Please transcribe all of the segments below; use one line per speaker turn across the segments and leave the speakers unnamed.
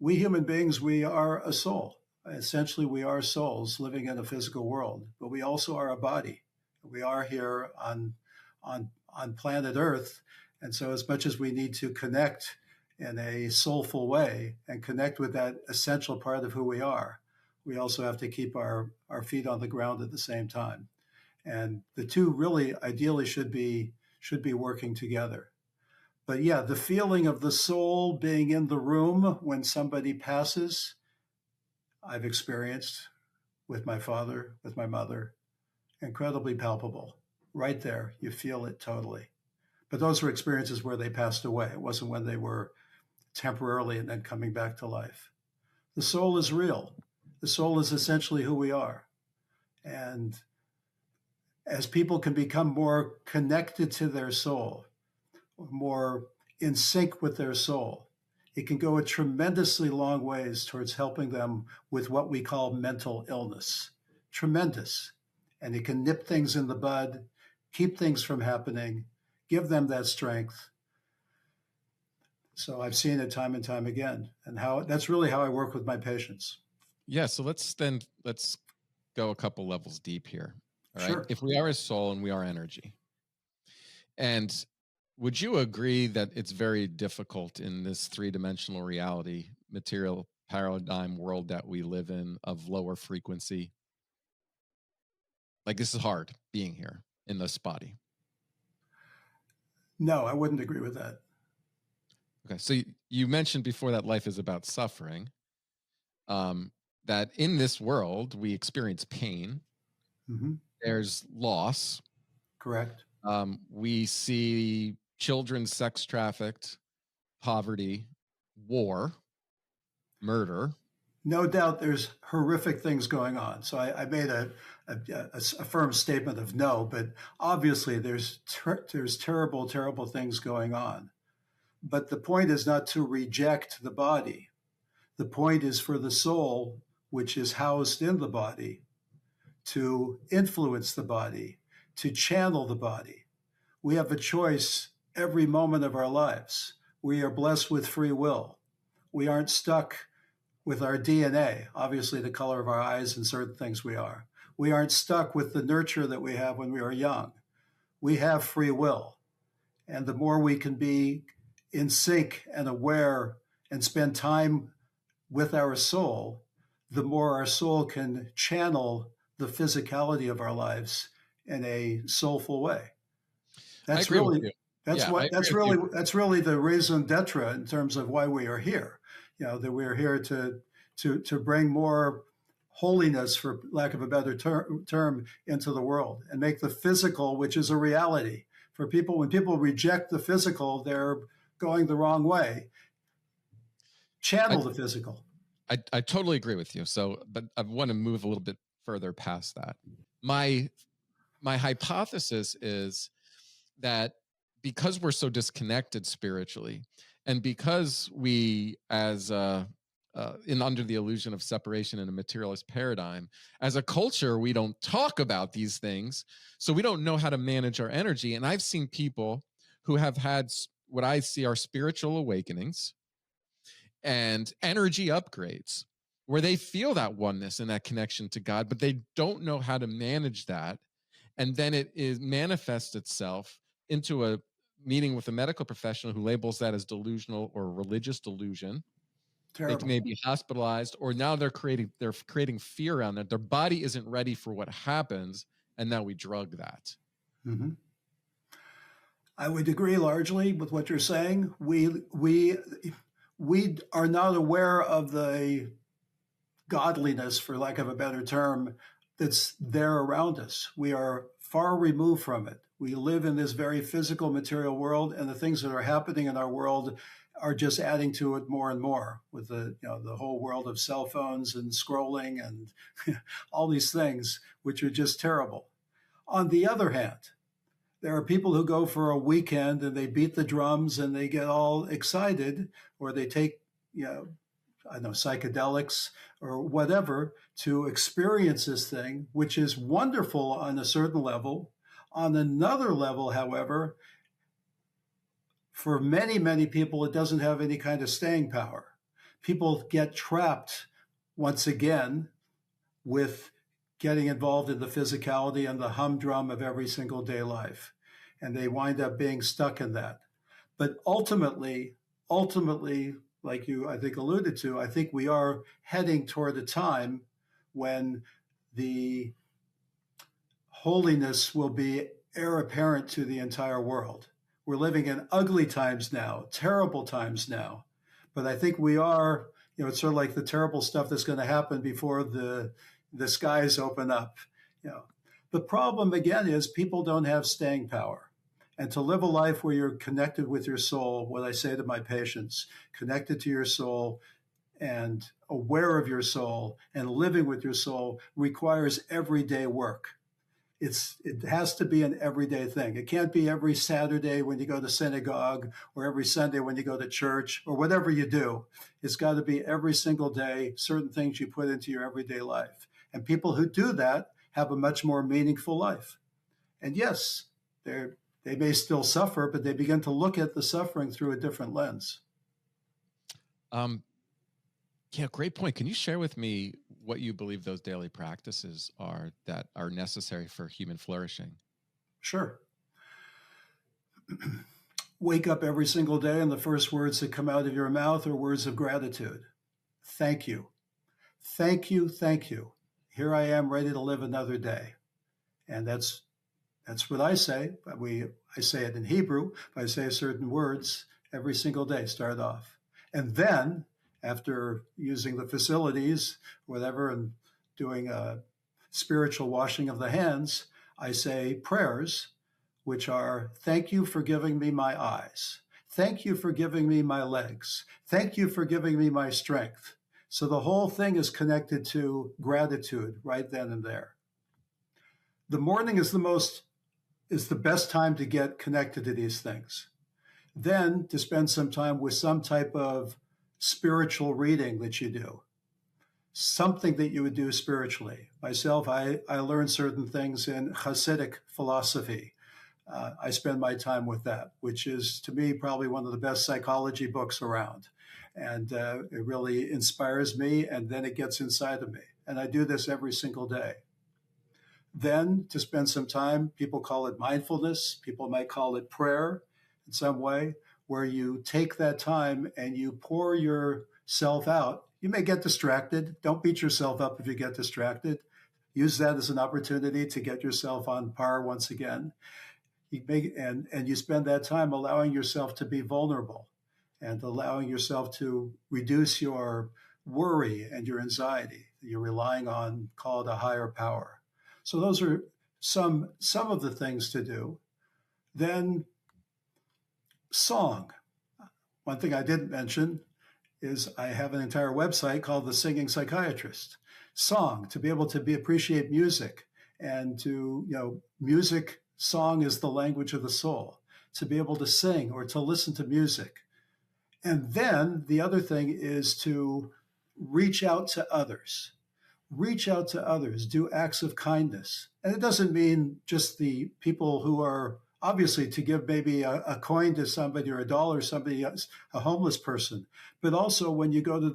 We human beings, we are a soul. Essentially, we are souls living in a physical world, but we also are a body. We are here on planet Earth, and so as much as we need to connect in a soulful way and connect with that essential part of who we are, we also have to keep our feet on the ground at the same time. And the two really ideally should be working together. But yeah, the feeling of the soul being in the room when somebody passes, I've experienced with my father, with my mother, incredibly palpable. Right there, you feel it totally. But those were experiences where they passed away. It wasn't when they were temporarily and then coming back to life. The soul is real. The soul is essentially who we are. And as people can become more connected to their soul, more in sync with their soul, it can go a tremendously long ways towards helping them with what we call mental illness. Tremendous. And it can nip things in the bud, keep things from happening, give them that strength. So I've seen it time and time again, and how that's really how I work with my patients.
Yeah. So let's go a couple levels deep here. All right.
Sure.
If we are a soul and we are energy, and would you agree that it's very difficult in this three-dimensional reality, material paradigm world that we live in of lower frequency? Like, this is hard being here in this body.
No, I wouldn't agree with that.
Okay. So you mentioned before that life is about suffering, that in this world we experience pain.
Mm-hmm.
There's loss.
Correct.
We see children sex trafficked, poverty, war, murder.
No doubt there's horrific things going on. So I made a firm statement of no, but obviously there's terrible, terrible things going on. But the point is not to reject the body. The point is for the soul, which is housed in the body, to influence the body, to channel the body. We have a choice every moment of our lives. We are blessed with free will. We aren't stuck with our DNA, obviously the color of our eyes and certain things we are. We aren't stuck with the nurture that we have when we are young. We have free will. And the more we can be in sync and aware and spend time with our soul, the more our soul can channel the physicality of our lives in a soulful way. That's really that's really the raison d'etre in terms of why we are here. You know, that we're here to bring more holiness, for lack of a better term, into the world and make the physical, which is a reality for people. When people reject the physical, they're going the wrong way. Channel the physical.
I totally agree with you. So, but I want to move a little bit further past that. My hypothesis is that because we're so disconnected spiritually, and because we, as under the illusion of separation in a materialist paradigm, as a culture, we don't talk about these things, so we don't know how to manage our energy. And I've seen people who have had what I see are spiritual awakenings and energy upgrades, where they feel that oneness and that connection to God, but they don't know how to manage that. And then it manifests itself into a meeting with a medical professional who labels that as delusional or religious delusion. Terrible. They may be hospitalized, or now they're creating fear around that. Their body isn't ready for what happens, and now we drug that.
Mm-hmm. I would agree largely with what you're saying. We are not aware of the godliness, for lack of a better term, that's there around us. We are far removed from it. We live in this very physical material world, and the things that are happening in our world are just adding to it more and more, with the whole world of cell phones and scrolling and all these things, which are just terrible. On the other hand, there are people who go for a weekend and they beat the drums and they get all excited, or they take, psychedelics or whatever to experience this thing, which is wonderful on a certain level. On another level, however, for many, many people, it doesn't have any kind of staying power, people get trapped once again with getting involved in the physicality and the humdrum of every single day life. And they wind up being stuck in that. But ultimately, like you, I think, alluded to, I think we are heading toward a time when the holiness will be heir apparent to the entire world. We're living in ugly times now, terrible times now. But I think we are, it's sort of like the terrible stuff that's going to happen before the skies open up. The problem again is people don't have staying power. And to live a life where you're connected with your soul, what I say to my patients, connected to your soul and aware of your soul and living with your soul requires everyday work. It has to be an everyday thing. It can't be every Saturday when you go to synagogue or every Sunday when you go to church or whatever you do. It's got to be every single day, certain things you put into your everyday life. And people who do that have a much more meaningful life. And yes, they may still suffer, but they begin to look at the suffering through a different lens.
Yeah, great point. Can you share with me what you believe those daily practices are that are necessary for human flourishing?
Sure. Wake up every single day and the first words that come out of your mouth are words of gratitude. Thank you. Thank you. Thank you. Here I am ready to live another day. And that's what I say. I say it in Hebrew, but I say certain words every single day, start off. And then, after using the facilities, whatever, and doing a spiritual washing of the hands, I say prayers, which are, thank you for giving me my eyes. Thank you for giving me my legs. Thank you for giving me my strength. So the whole thing is connected to gratitude right then and there. The morning is the best time to get connected to these things. Then to spend some time with some type of spiritual reading that you do, something that you would do spiritually. Myself, I learned certain things in Hasidic philosophy. I spend my time with that, which is, to me, probably one of the best psychology books around. And it really inspires me, and then it gets inside of me. And I do this every single day. Then to spend some time, people call it mindfulness, people might call it prayer in some way, where you take that time and you pour yourself out. You may get distracted. Don't beat yourself up if you get distracted. Use that as an opportunity to get yourself on par once again. And you spend that time allowing yourself to be vulnerable and allowing yourself to reduce your worry and your anxiety. You're relying on, call it a higher power. So those are some of the things to do. Then song. One thing I didn't mention is I have an entire website called The Singing Psychiatrist. Song, to be able to appreciate music, and music, song is the language of the soul, to be able to sing or to listen to music. And then the other thing is to reach out to others. Reach out to others, do acts of kindness. And it doesn't mean just the people who are, obviously, to give maybe a coin to somebody or a dollar to somebody else, a homeless person, but also when you go to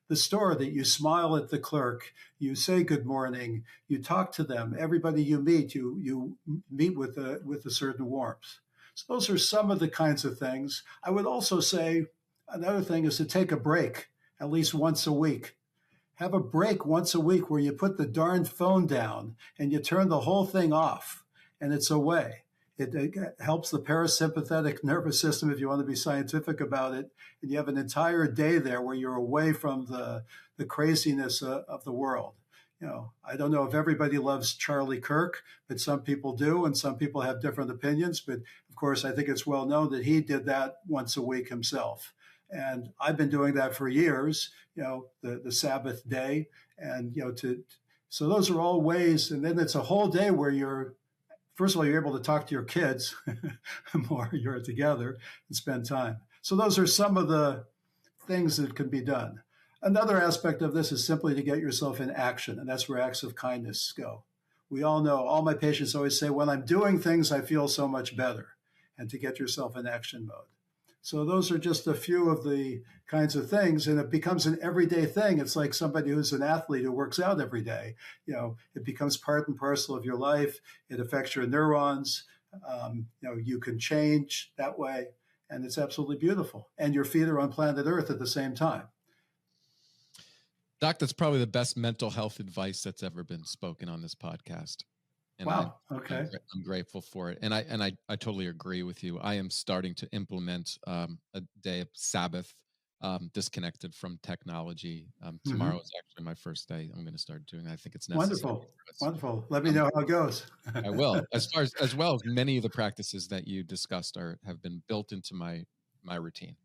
the store, that you smile at the clerk, you say good morning, you talk to them, everybody you meet, you meet with a certain warmth. So those are some of the kinds of things. I would also say another thing is to take a break at least once a week. Have a break once a week where you put the darn phone down and you turn the whole thing off and it's away. It helps the parasympathetic nervous system, if you want to be scientific about it. And you have an entire day there where you're away from the craziness of the world. I don't know if everybody loves Charlie Kirk, but some people do, and some people have different opinions. But of course, I think it's well known that he did that once a week himself. And I've been doing that for years, the Sabbath day. And, so those are all ways. And then it's a whole day where first of all, you're able to talk to your kids more, you're together and spend time. So those are some of the things that can be done. Another aspect of this is simply to get yourself in action. And that's where acts of kindness go. We all know, all my patients always say, when I'm doing things, I feel so much better. And to get yourself in action mode. So those are just a few of the kinds of things, and it becomes an everyday thing. It's like somebody who's an athlete who works out every day. It becomes part and parcel of your life. It affects your neurons. You can change that way, and it's absolutely beautiful. And your feet are on planet Earth at the same time.
Doc, that's probably the best mental health advice that's ever been spoken on this podcast. And
wow. Okay.
I'm grateful for it. And I totally agree with you. I am starting to implement a day of Sabbath, disconnected from technology. Tomorrow is actually my first day. I'm going to start doing that. I think it's necessary.
Wonderful. Let me know how it goes.
I will. As well as many of the practices that you discussed have been built into my routine.